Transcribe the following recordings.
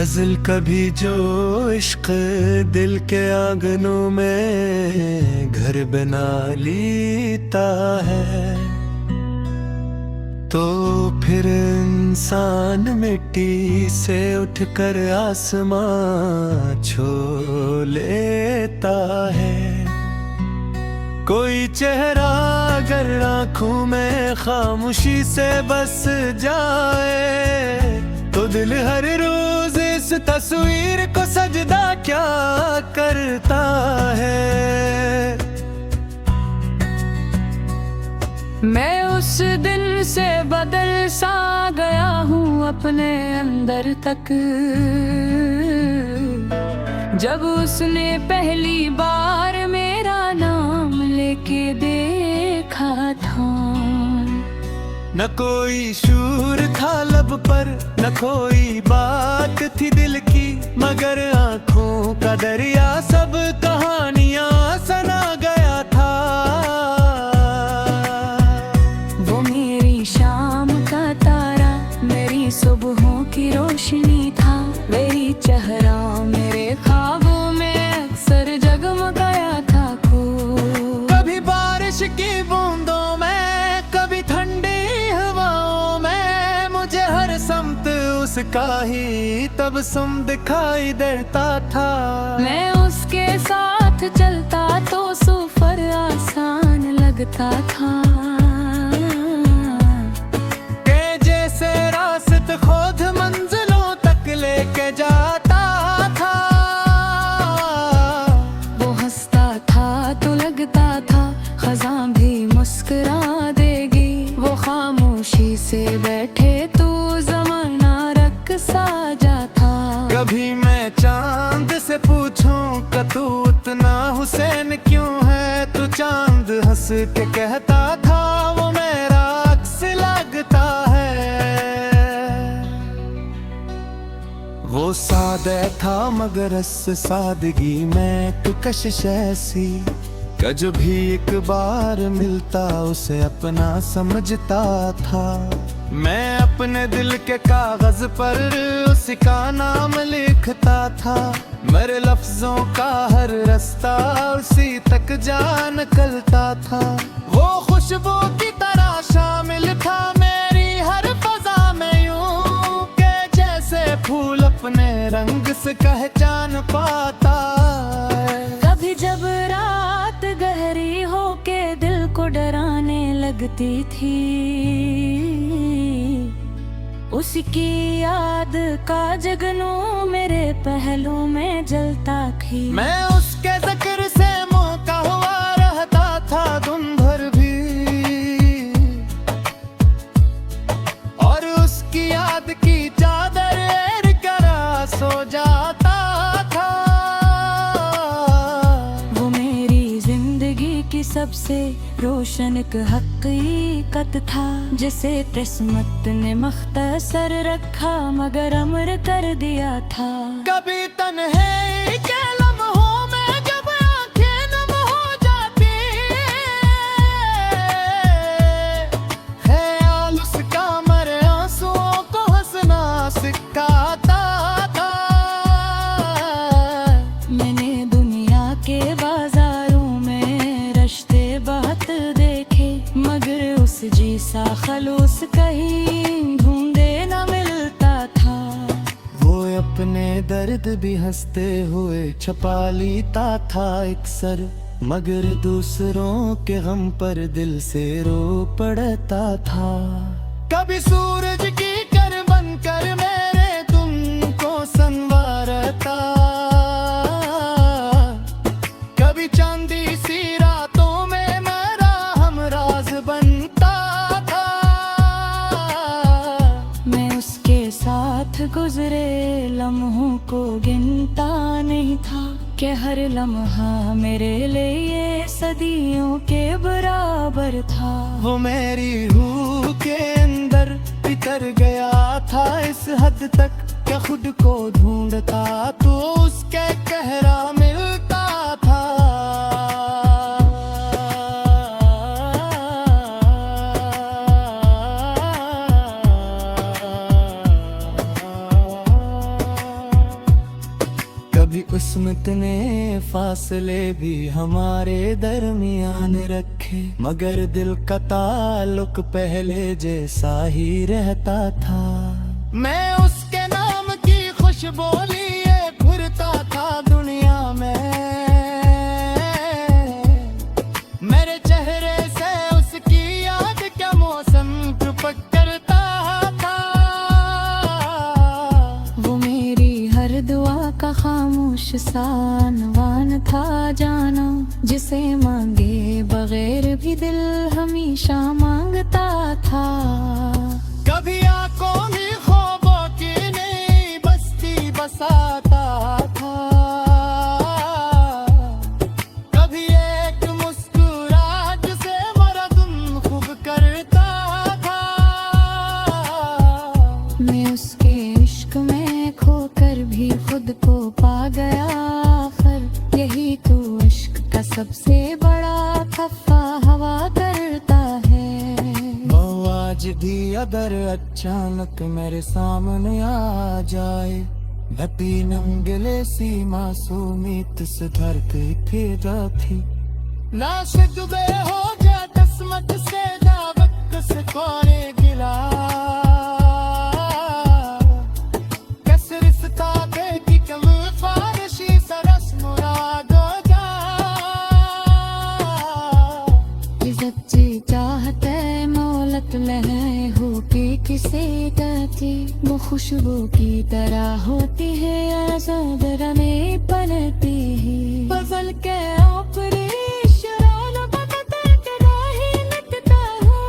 गजल कभी जो इश्क दिल के आंगनों में घर बना लेता है, तो फिर इंसान मिट्टी से उठकर आसमां छू लेता है। कोई चेहरा अगर आंखों में खामोशी से बस जाए, तो दिल हर रोज इस तस्वीर को सजदा क्या करता है। मैं उस दिन से बदल सा गया हूँ अपने अंदर तक, जब उसने पहली बार मेरा नाम लेके देखा था। न कोई शूर था लब पर, न कोई बात थी दिल की, मगर आंखों का दरिया सब कहानियां सुना गया था। वो मेरी शाम का तारा, मेरी सुबहों की रोशनी था, मेरी चेहरा मेरे ख्वाबों में अक्सर जगमगाया था। कभी बारिश की बूंदों में, कभी ठंडी हवाओं में, मुझे हर समत उसका ही तबस्सुम दिखाई देता था। मैं उसके साथ चलता तो सफर आसान लगता था, के जैसे रास्ते खुद मंजिलों तक लेके जाता था। वो हंसता था तो लगता था खज़ां भी मुस्कुरा देगी, वो खामोशी से बैठे तो ज़माना रक़्सा जाता। कभी मैं चांद से पूछूं कि तू इतना हुसैन क्यों है, तो चांद हंस के कहता था वो मेरा अक्स लगता है। वो सादा था मगर इस सादगी में एक कशिश ऐसी, कि जो भी एक बार मिलता उसे अपना समझता था। मैं अपने दिल के कागज पर उसी का नाम लिखता था, मेरे लफ्जों का हर रास्ता उसी तक जा निकलता था। वो खुशबू की तरह शामिल था मेरी हर फजा में, यूं के जैसे फूल अपने रंग से पहचान पाता है। कभी जब रात गहरी हो के दिल को डराने लगती थी, उसकी याद का जगनू मेरे पहलू में जलता थी। मैं उसके जिक्र से मौका हुआ रहता था दिन भर भी, और उसकी याद की चादर एड़ करा सो जाता था। वो मेरी जिंदगी की सबसे रोशन एक हकीकत था, जिसे किस्मत ने मख्तसर रखा मगर अमर कर दिया था। कभी तन्हाई के लम्हों में जब आंखें नम हो जाती, ख्याल उसका मरे आंसुओं को हंसना सिखाता था। मैंने दुनिया के बाजारों में रश्ते बहुत देखे, मगर उस जैसा खलूस कहीं ढूंढे न मिलता था। वो अपने दर्द भी हंसते हुए छुपा लेता था अक्सर, मगर दूसरों के गम पर दिल से रो पड़ता था। कभी सूरज की कर बनकर मेरे तुमको संवारता, कभी चांदी सी रातों में मेरा हमराज बनता था। मैं उसके साथ गुजरे लम्हों को गिनता नहीं था, कि हर लम्हा मेरे लिए सदियों के बराबर था। वो मेरी रूह के अंदर बितर गया था इस हद तक, कि खुद को ढूंढता तो उसके कहरा मिलता था। कितने फासले भी हमारे दरमियान रखे, मगर दिल का ताल्लुक पहले जैसा ही रहता था। मैं उसके नाम की खुशबू लिए घुरता था दुनिया में, मेरे चेहरे से उसकी याद क्या मौसम टपक करता था। वो मेरी हर दुआ का खामोश सा अनवान था जाना, जिसे मांगे बगैर भी दिल हमेशा मांगता था। कभी आंखों में ख्वाबों की नई बस्ती बसाता था, कभी एक मुस्कुराहट से मेरा दिल खूब करता था। मैं उसके इश्क में खोकर भी खुद को पा गया आखिर, यही तो इश्क का सबसे बड़ा खफा हवा करता है। वो आज भी अगर अचानक मेरे सामने आ जाए, मैं पीनम गिले सी मासूमियत से धरती फिदा थी। ना सिजदे हो जा किस्मत से दावत से कोरे गिला, कैसे रिश्ता थे कि कम फारशी सरस मुराद हो जा। इज्जत जी चाहते मोलत लहे हो कि किसे कहती, वो खुशबू की तरह होती है आजाद में पलती है। फजल के ऊपरी शरान बदते के राही लगता हो,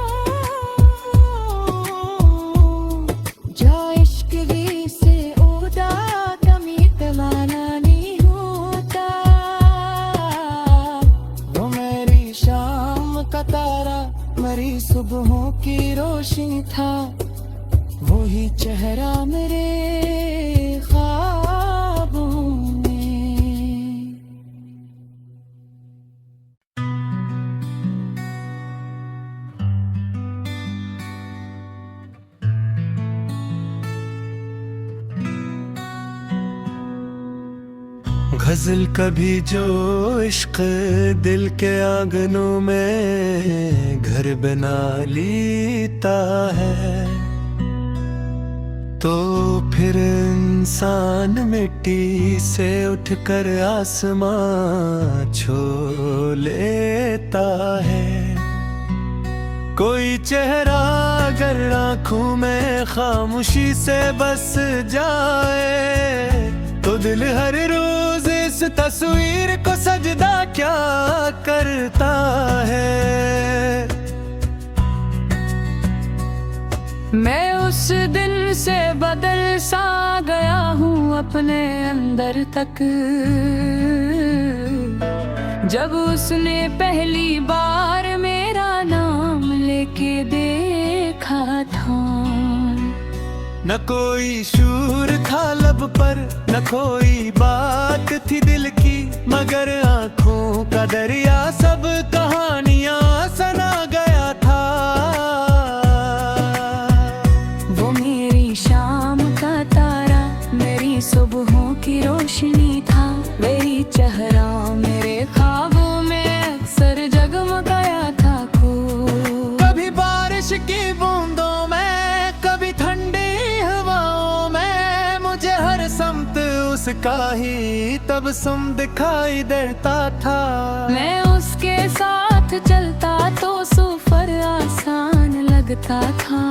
जो इश्क भी से उदा कमी तवाना नहीं होता। वो मेरी शाम का तारा, मेरी सुबहों की रोशनी था, वही चेहरा मेरे ख्वाबों में। गजल कभी जो इश्क दिल के आंगनों में घर बना लेता है, तो फिर इंसान मिट्टी से उठकर आसमां छू लेता है। कोई चेहरा अगर आंखों में खामोशी से बस जाए, तो दिल हर रोज इस तस्वीर को सजदा क्या करता है। मैं उस दिन से बदल सा गया हूँ अपने अंदर तक, जब उसने पहली बार मेरा नाम लेके देखा था। न कोई शूर था लब पर, न कोई बात थी दिल की, मगर आंखों का दरिया सब कहानियां सुना गया था। वो मेरी शाम का तारा, मेरी सुबहों की रोशनी था, मेरी चेहरा मेरे ख्वाबों में अक्सर जगमगाया था खूब। कभी बारिश की बूंदों में, कभी ठंडी हवाओं में, मुझे हर समत उसका ही तबस्सुम दिखाई देता था। मैं उसके साथ चलता तो सफर आसान लगता था,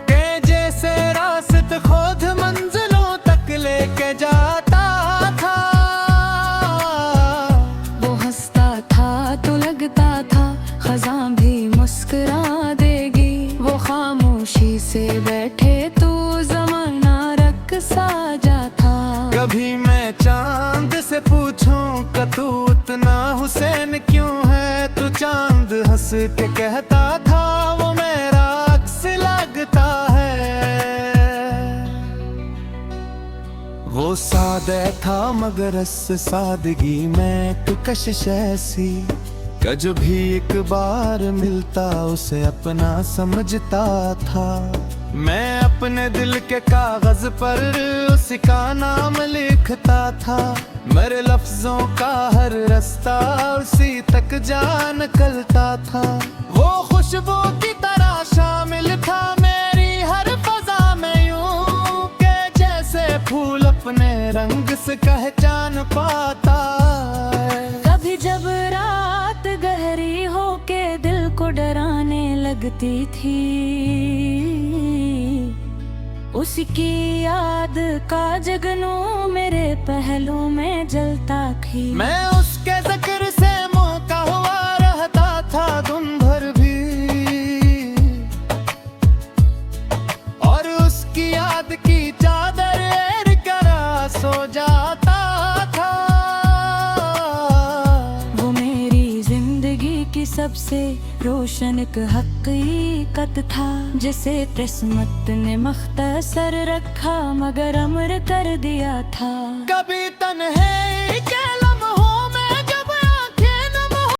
के जैसे रास्ते खुद मंजिलों तक लेके जाता था। वो हंसता था तो लगता था खज़ां भी मुस्कुरा देगी, वो खामोशी से बैठे तो ज़माना रक़्सा जाता। कभी मैं चांद से पूछूं कि तू उतना हुसैन क्यों है, तो चांद हंस के कहता था वो मेरा अक्स लगता है। वो सादे था मगर इस सादगी में एक कशिश ऐसी, कि जो भी एक बार मिलता उसे अपना समझता था। मैं अपने दिल के कागज पर उसका नाम लिखता था। मेरे लफ्जों का हर रास्ता उसी तक जा निकलता था। वो खुशबू की तरह शामिल था मेरी हर फजा में, यूं के जैसे फूल अपने रंग से पहचान पाता है। कभी जब रात गहरी हो के दिल को डराने लगती थी, उसकी याद का जगनू मेरे पहलू में जलता थी। मैं उसके जिक्र से मौका हुआ रहता था दिन भर भी, और उसकी याद की चादर एड़ कर सो जाता था। वो मेरी जिंदगी की सबसे रोशन एक हकीकत था, जिसे किस्मत ने मख्तसर रखा मगर अमर कर दिया था। कभी तन्हे